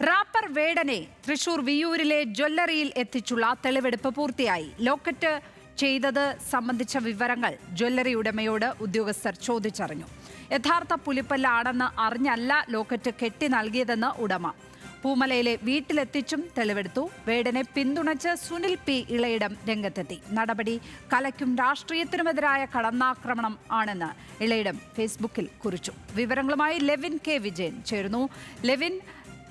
Wrapper വേടനെ Thrissur വിയ്യൂരിലെ ജ്വല്ലറിയിൽ എത്തിച്ചുള്ള തെളിവെടുപ്പ് പൂർത്തിയായി. ലോക്കറ്റ് ചെയ്തത് സംബന്ധിച്ച വിവരങ്ങൾ ജ്വല്ലറി ഉടമയോട് ഉദ്യോഗസ്ഥർ ചോദിച്ചറിഞ്ഞു. യഥാർത്ഥ പുലിപ്പല്ലാണെന്ന് അറിഞ്ഞല്ല ലോക്കറ്റ് കെട്ടി നൽകിയതെന്ന് ഉടമ. പൂമലയിലെ വീട്ടിലെത്തിച്ചും തെളിവെടുത്തു. വേടനെ പിന്തുണച്ച് സുനിൽ പി ഇളയിടം രംഗത്തെത്തി. നടപടി കലയ്ക്കും രാഷ്ട്രീയത്തിനുമെതിരായ കടന്നാക്രമണം ആണെന്ന് ഇളയിടം ഫേസ്ബുക്കിൽ കുറിച്ചു. വിവരങ്ങളുമായി ലെവിൻ കെ വിജയൻ ചേരുന്നു. ലെവിൻ,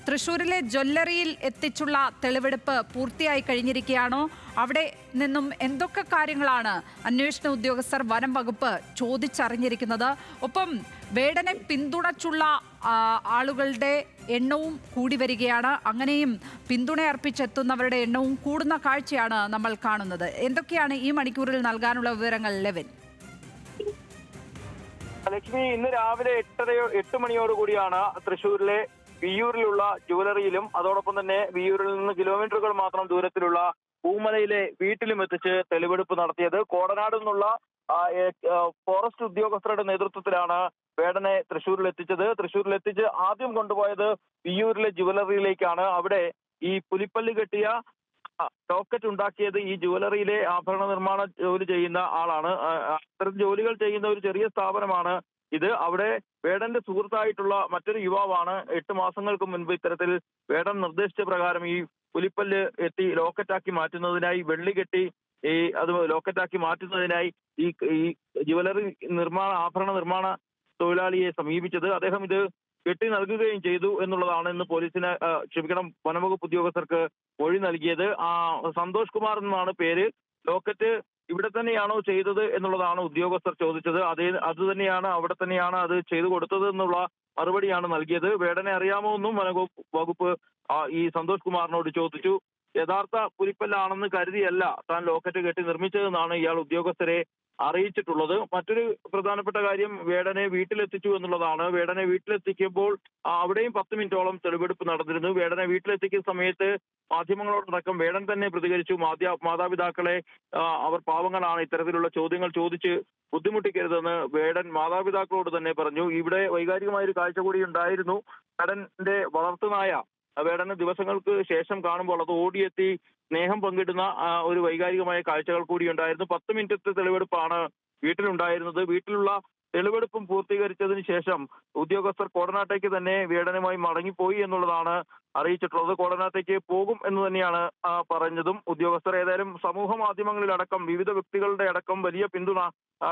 തൃശൂരിലെ ജ്വല്ലറിയിൽ എത്തിച്ചുള്ള തെളിവെടുപ്പ് പൂർത്തിയായി കഴിഞ്ഞിരിക്കുകയാണോ? അവിടെ നിന്നും എന്തൊക്കെ കാര്യങ്ങളാണ് അന്വേഷണ ഉദ്യോഗസ്ഥർ വനം വകുപ്പ് ചോദിച്ചറിഞ്ഞിരിക്കുന്നത്? ഒപ്പം വേടനെ പിന്തുണച്ചുള്ള ആളുകളുടെ എണ്ണവും കൂടി വരികയാണ്. അങ്ങനെയും പിന്തുണയർപ്പിച്ചെത്തുന്നവരുടെ എണ്ണവും കൂടുന്ന കാഴ്ചയാണ് നമ്മൾ കാണുന്നത്. എന്തൊക്കെയാണ് ഈ മണിക്കൂറിൽ നൽകാനുള്ള വിവരങ്ങൾ, ലെവിൻ? ലക്ഷ്മി, ഇന്ന് രാവിലെ 8 മണിയോടുകൂടിയാണ് തൃശൂരിലെ വിയ്യൂരിലുള്ള ജുവലറിയിലും അതോടൊപ്പം തന്നെ വിയ്യൂരിൽ നിന്ന് കിലോമീറ്ററുകൾ മാത്രം ദൂരത്തിലുള്ള പൂമലയിലെ വീട്ടിലും എത്തിച്ച് തെളിവെടുപ്പ് നടത്തിയത്. കോടനാട് നിന്നുള്ള ഫോറസ്റ്റ് ഉദ്യോഗസ്ഥരുടെ നേതൃത്വത്തിലാണ് വേടനെ തൃശൂരിൽ എത്തിച്ചത്. തൃശൂരിൽ എത്തിച്ച് ആദ്യം കൊണ്ടുപോയത് വിയ്യൂരിലെ ജുവലറിയിലേക്കാണ്. അവിടെ ഈ പുലിപ്പല്ല് കെട്ടിയ ലോക്കറ്റ് ഉണ്ടാക്കിയത് ഈ ജുവലറിയിലെ ആഭരണ നിർമ്മാണ ജോലി ചെയ്യുന്ന ആളാണ്. അത്തരം ജോലികൾ ചെയ്യുന്ന ഒരു ചെറിയ സ്ഥാപനമാണ് ഇത്. അവിടെ വേടന്റെ സുഹൃത്തായിട്ടുള്ള മറ്റൊരു യുവാവാണ് 8 മാസങ്ങൾക്ക് മുൻപ് ഇത്തരത്തിൽ വേടൻ നിർദ്ദേശിച്ച പ്രകാരം ഈ പുലിപ്പല്ല് എത്തി ലോക്കറ്റാക്കി മാറ്റുന്നതിനായി വെള്ളി കെട്ടി അത് ലോക്കറ്റാക്കി മാറ്റുന്നതിനായി ഈ ജുവലറി ആഭരണ നിർമ്മാണ തൊഴിലാളിയെ സമീപിച്ചത്. അദ്ദേഹം ഇത് കെട്ടി നൽകുകയും ചെയ്തു എന്നുള്ളതാണ് ഇന്ന് വനംവകുപ്പ് ഉദ്യോഗസ്ഥർക്ക് മൊഴി നൽകിയത്. സന്തോഷ് കുമാർ എന്നാണ് പേര്. ലോക്കറ്റ് ഇവിടെ തന്നെയാണോ ചെയ്തത് എന്നുള്ളതാണ് ഉദ്യോഗസ്ഥർ ചോദിച്ചത്. അത് തന്നെയാണ്, അവിടെ തന്നെയാണ് അത് ചെയ്തു കൊടുത്തത് എന്നുള്ള മറുപടിയാണ് നൽകിയത്. വേടനെ അറിയാമോ എന്നും വകുപ്പ് ഈ സന്തോഷ് കുമാറിനോട് ചോദിച്ചു. യഥാർത്ഥ പുലിപ്പല്ലാണെന്ന് കരുതിയല്ല താൻ ലോക്കറ്റ് കെട്ടി നിർമ്മിച്ചതെന്നാണ് ഇയാൾ ഉദ്യോഗസ്ഥരെ അറിയിച്ചിട്ടുള്ളത്. മറ്റൊരു പ്രധാനപ്പെട്ട കാര്യം വേടനെ വീട്ടിലെത്തിച്ചു എന്നുള്ളതാണ്. വേടനെ വീട്ടിലെത്തിക്കുമ്പോൾ അവിടെയും 10 മിനിറ്റോളം തെളിവെടുപ്പ് നടന്നിരുന്നു. വേടനെ വീട്ടിലെത്തിക്കുന്ന സമയത്ത് മാധ്യമങ്ങളോടടക്കം വേടൻ തന്നെ പ്രതികരിച്ചു. മാതാപിതാക്കളെ അവർ പാവങ്ങളാണ്, ഇത്തരത്തിലുള്ള ചോദ്യങ്ങൾ ചോദിച്ച് ബുദ്ധിമുട്ടിക്കരുതെന്ന് വേടൻ മാതാപിതാക്കളോട് തന്നെ പറഞ്ഞു. ഇവിടെ വൈകാരികമായ ഒരു കാഴ്ച കൂടി ഉണ്ടായിരുന്നു. വേടന്റെ വളർത്തുനായ വേടന് ദിവസങ്ങൾക്ക് ശേഷം കാണുമ്പോൾ അത് ഓടിയെത്തി സ്നേഹം പങ്കിടുന്ന ഒരു വൈകാരികമായ കാഴ്ചകൾ കൂടി ഉണ്ടായിരുന്നു. 10 മിനിറ്റത്തെ തെളിവെടുപ്പാണ് വീട്ടിലുണ്ടായിരുന്നത്. വീട്ടിലുള്ള തെളിവെടുപ്പും പൂർത്തീകരിച്ചതിന് ശേഷം ഉദ്യോഗസ്ഥർ കോടനാട്ടേക്ക് തന്നെ വേടനുമായി മടങ്ങിപ്പോയി എന്നുള്ളതാണ് അറിയിച്ചിട്ടുള്ളത്. കോടനാട്ടേക്ക് പോകും എന്ന് തന്നെയാണ് പറഞ്ഞതും ഉദ്യോഗസ്ഥർ. ഏതായാലും സമൂഹ മാധ്യമങ്ങളിലടക്കം വിവിധ വ്യക്തികളുടെ അടക്കം വലിയ പിന്തുണ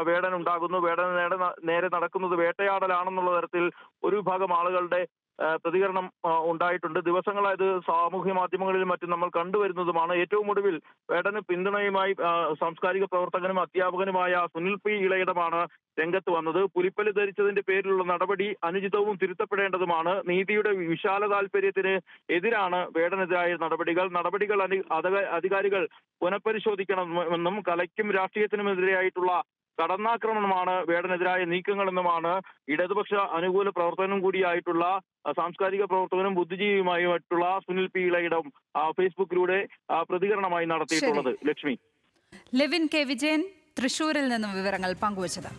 വേടൻ ഉണ്ടാകുന്നു. വേടൻ നേരെ നടക്കുന്നത് വേട്ടയാടലാണെന്നുള്ള തരത്തിൽ ഒരു വിഭാഗം ആളുകളുടെ പ്രതികരണം ഉണ്ടായിട്ടുണ്ട്. ദിവസങ്ങളായത് സാമൂഹ്യ മാധ്യമങ്ങളിലും മറ്റും നമ്മൾ കണ്ടുവരുന്നതുമാണ്. ഏറ്റവും ഒടുവിൽ വേടന് പിന്തുണയുമായി സാംസ്കാരിക പ്രവർത്തകനും അധ്യാപകനുമായ സുനിൽ പി ഇളയിടമാണ് രംഗത്ത് വന്നത്. പുലിപ്പല്ല് ധരിച്ചതിന്റെ പേരിലുള്ള നടപടി അനുചിതവും തിരുത്തപ്പെടേണ്ടതുമാണ്. നീതിയുടെ വിശാല താല്പര്യത്തിന് എതിരാണ് വേടനെതിരായ നടപടികൾ അധികാരികൾ പുനഃപരിശോധിക്കണമെന്നും കലയ്ക്കും രാഷ്ട്രീയത്തിനുമെതിരെയായിട്ടുള്ള കടന്നാക്രമണമാണ് വേടനെതിരായ നീക്കങ്ങളെന്നുമാണ് ഇടതുപക്ഷ അനുകൂല പ്രവർത്തനം കൂടിയായിട്ടുള്ള സാംസ്കാരിക പ്രവർത്തകനും ബുദ്ധിജീവിയുമായിട്ടുള്ള സുനിൽ പി ഇളയിടം ഫേസ്ബുക്കിലൂടെ പ്രതികരണമായി നടത്തിയിട്ടുള്ളത്. ലക്ഷ്മി, ലെവിൻ കെ വിജയൻ തൃശൂരിൽ നിന്നും വിവരങ്ങൾ പങ്കുവച്ചത്.